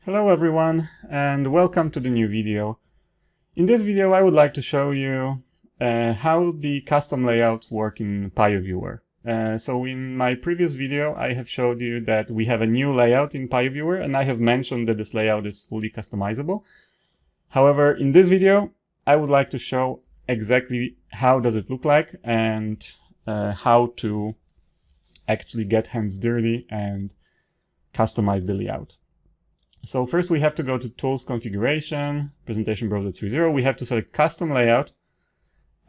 Hello everyone, and welcome to the new video. In this video I would like to show you how the custom layouts work in PioViewer. So in my previous video I have showed you that we have a new layout in PioViewer, and I have mentioned that this layout is fully customizable. However, in this video I would like to show exactly how does it look like and how to actually get hands dirty and customize the layout. So first we have to go to Tools, Configuration, Presentation Browser 3.0. We have to select Custom Layout.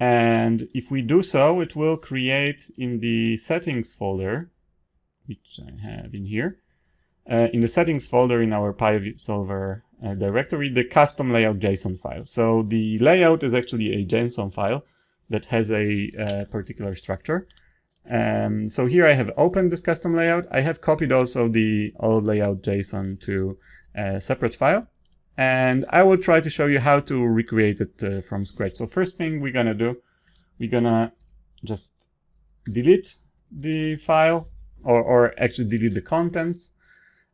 And if we do so, it will create in the Settings folder, which I have in here, in the Settings folder in our PioSolver directory, the Custom Layout JSON file. So the layout is actually a JSON file that has a particular structure. So here I have opened this custom layout. I have copied also the old layout JSON to a separate file, and I will try to show you how to recreate it from scratch. So first thing we're gonna do, we're gonna just delete the file, or actually delete the contents.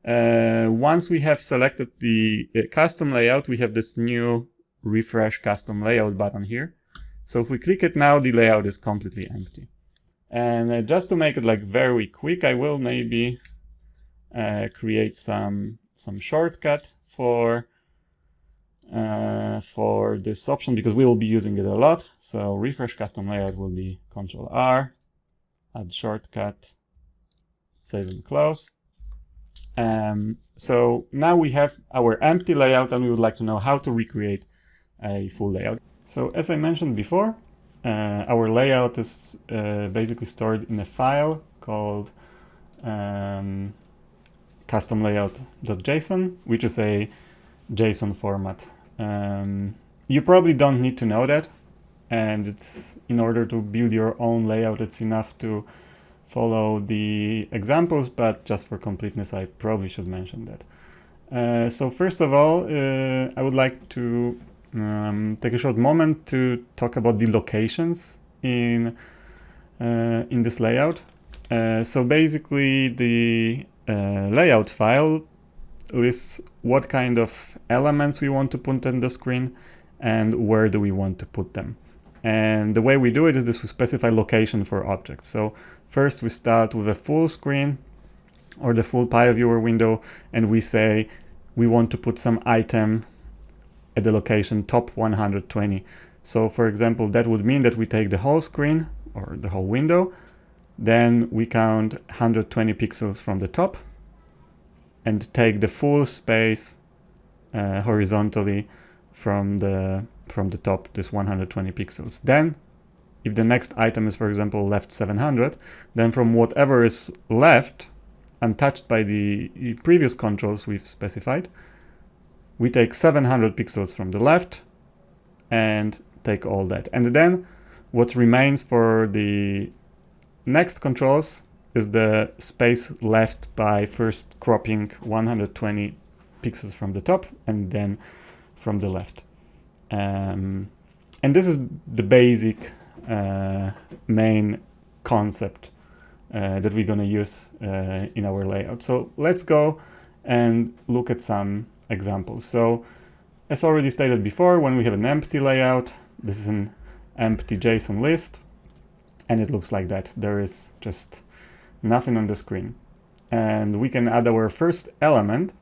Once we have selected the custom layout, we have this new refresh custom layout button here. So if we click it now, the layout is completely empty. And just to make it like very quick, I will maybe create some shortcut for this option, because we will be using it a lot. So refresh custom layout will be Ctrl+R, add shortcut, save and close. So now we have our empty layout, and we would like to know how to recreate a full layout. So as I mentioned before, our layout is basically stored in a file called customlayout.json, which is a JSON format. You probably don't need to know that, and it's in order to build your own layout, it's enough to follow the examples, but just for completeness I probably should mention that. So first of all, I would like to take a short moment to talk about the locations in this layout. So basically the layout file lists what kind of elements we want to put on the screen and where do we want to put them. And the way we do it is this: we specify location for objects. So first we start with a full screen or the full PioViewer window, and we say we want to put some item at the location top 120. So for example, that would mean that we take the whole screen or the whole window, then we count 120 pixels from the top and take the full space horizontally from the top, this 120 pixels. Then if the next item is, for example, left 700, then from whatever is left untouched by the previous controls we've specified, we take 700 pixels from the left and take all that. And then what remains for the next controls is the space left by first cropping 120 pixels from the top and then from the left. And this is the basic main concept that we're gonna use in our layout. So let's go and look at some examples. So as already stated before, when we have an empty layout, this is an empty JSON list, and it looks like that. There is just nothing on the screen. And we can add our first element,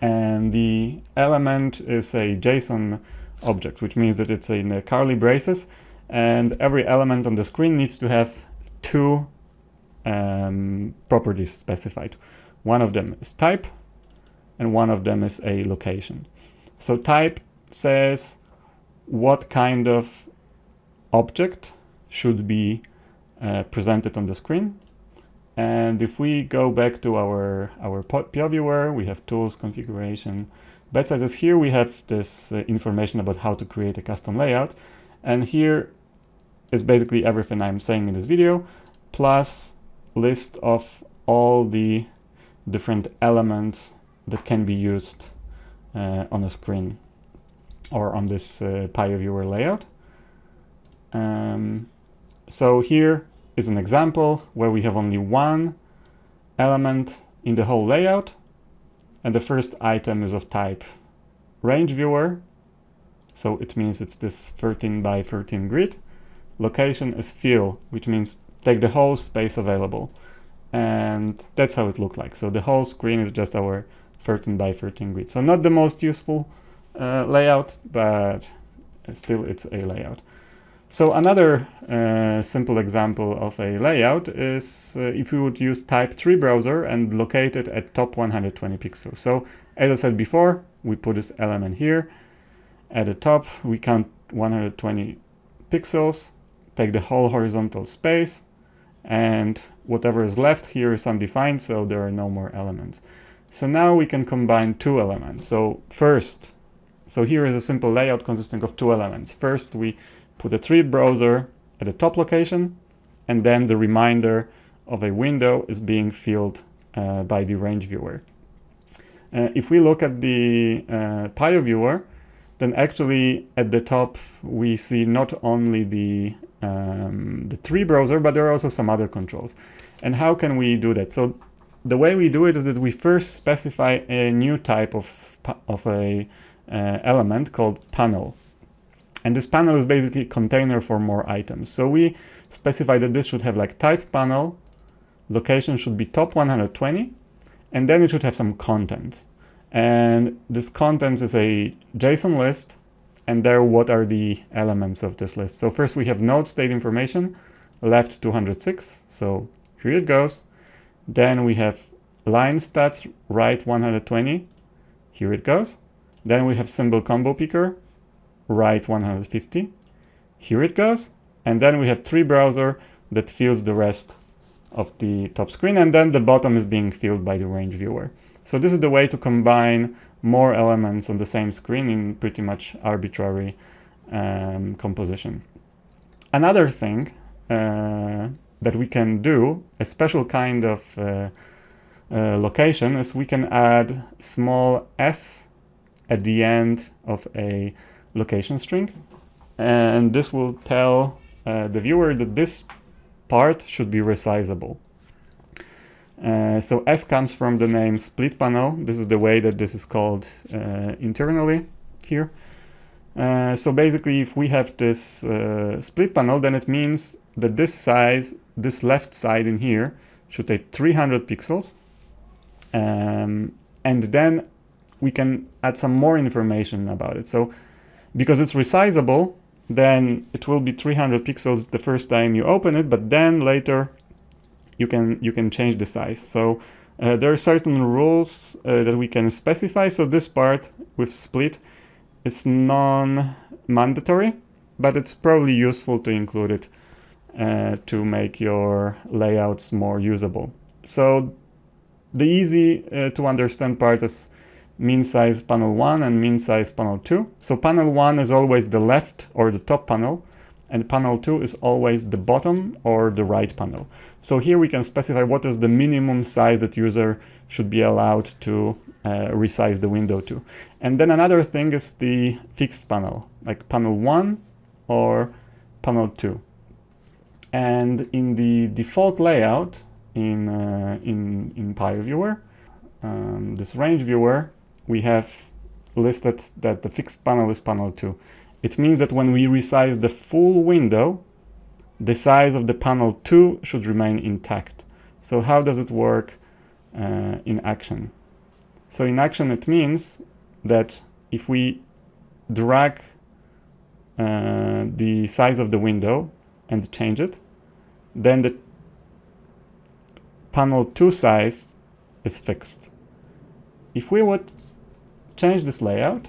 and the element is a JSON object, which means that it's in curly braces, and every element on the screen needs to have two properties specified. One of them is type, and one of them is a location. So type says what kind of object should be presented on the screen. And if we go back to our PioViewer, we have Tools, Configuration, Bed Sizes. Here we have this information about how to create a custom layout. And here is basically everything I'm saying in this video, plus list of all the different elements that can be used on a screen or on this PioViewer layout. So here is an example where we have only one element in the whole layout, and the first item is of type range viewer, so it means it's this 13 by 13 grid. Location is fill, which means take the whole space available, and that's how it looked like. So the whole screen is just our 13 by 13 grid. So not the most useful layout, but still it's a layout. So another simple example of a layout is if we would use type tree browser and locate it at top 120 pixels. So as I said before, we put this element here. At the top, we count 120 pixels, take the whole horizontal space, and whatever is left here is undefined, so there are no more elements. So now we can combine two elements. So here is a simple layout consisting of two elements. First, we put a tree browser at the top location, and then the reminder of a window is being filled by the range viewer. If we look at the PioViewer, then actually at the top we see not only the tree browser, but there are also some other controls. And how can we do that? So the way we do it is that we first specify a new type of a element called panel. And this panel is basically a container for more items. So we specify that this should have like type panel, location should be top 120, and then it should have some contents. And this contents is a JSON list, and there what are the elements of this list. So first we have node state information, left 206, so here it goes. Then we have line stats, right 120, here it goes. Then we have symbol combo picker, right 150, here it goes. And then we have tree browser that fills the rest of the top screen, and then the bottom is being filled by the range viewer. So this is the way to combine more elements on the same screen in pretty much arbitrary composition. Another thing that we can do, a special kind of location, is we can add small s at the end of a location string, and this will tell the viewer that this part should be resizable. So S comes from the name split panel. This is the way that this is called internally here. So basically, if we have this split panel, then it means that this size, this left side in here, should take 300 pixels. And then we can add some more information about it. So because it's resizable, then it will be 300 pixels the first time you open it, but then later you can change the size. So there are certain rules that we can specify. So this part with split is non-mandatory, but it's probably useful to include it to make your layouts more usable. So the easy to understand part is min size panel 1 and min size panel 2. So panel 1 is always the left or the top panel, and panel 2 is always the bottom or the right panel. So here we can specify what is the minimum size that user should be allowed to resize the window to. And then another thing is the fixed panel, like panel 1 or panel 2. And in the default layout in PioViewer, this range viewer, we have listed that the fixed panel is panel 2. It means that when we resize the full window, the size of the panel 2 should remain intact. So how does it work in action? So in action, it means that if we drag the size of the window and change it, then the panel 2 size is fixed. If we would change this layout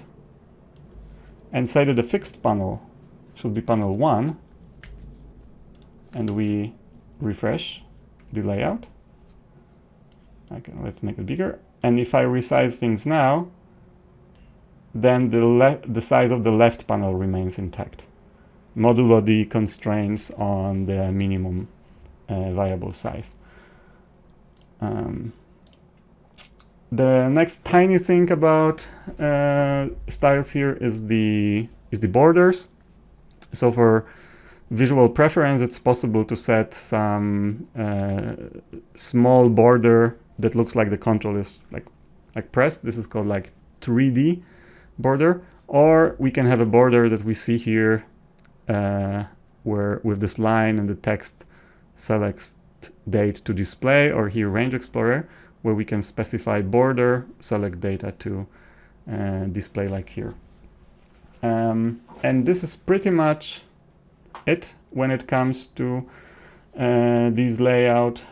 and say that the fixed panel should be panel 1, and we refresh the layout, let's make it bigger, and if I resize things now, then the size of the left panel remains intact, modulo the constraints on the minimum viable size. The next tiny thing about styles here is the borders. So for visual preference, it's possible to set some small border that looks like the control is like like pressed. This is called like 3D border, or we can have a border that we see here where with this line and the text selects date to display, or here range explorer, where we can specify border, select data to display like here. And this is pretty much it when it comes to these layout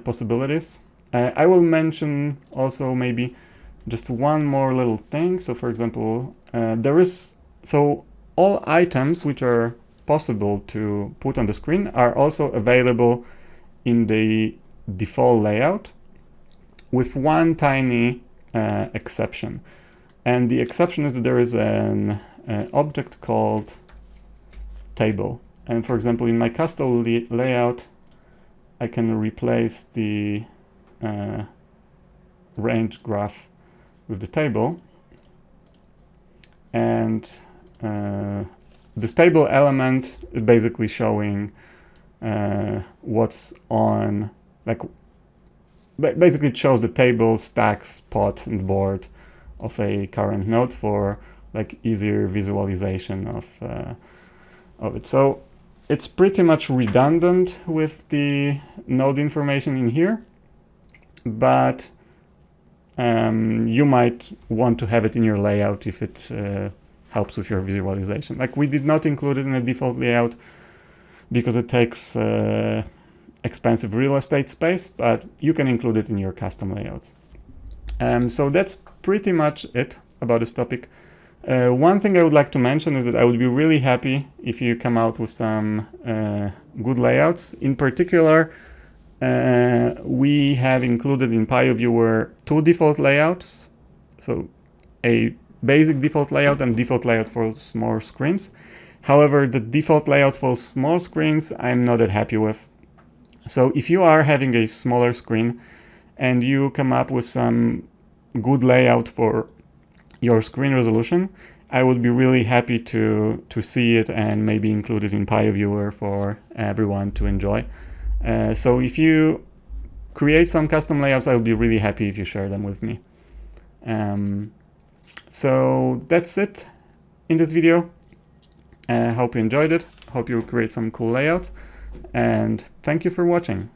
possibilities. I will mention also maybe just one more little thing. So for example, so all items which are possible to put on the screen are also available in the default layout, with one tiny exception. And the exception is that there is an object called table. And for example, in my custom layout, I can replace the range graph with the table. And this table element is basically showing what's on, like, basically it shows the table, stack, spot, and board of a current node for like easier visualization of it. So it's pretty much redundant with the node information in here, but you might want to have it in your layout if it helps with your visualization. Like, we did not include it in the default layout because it takes expensive real estate space, but you can include it in your custom layouts. So that's pretty much it about this topic. One thing I would like to mention is that I would be really happy if you come out with some good layouts. In particular, we have included in PioViewer 2 default layouts. So a basic default layout and default layout for small screens. However, the default layout for small screens I'm not that happy with. So if you are having a smaller screen and you come up with some good layout for your screen resolution, I would be really happy to see it and maybe include it in PioViewer for everyone to enjoy. So if you create some custom layouts, I would be really happy if you share them with me. So that's it in this video. I hope you enjoyed it. Hope you create some cool layouts, and thank you for watching.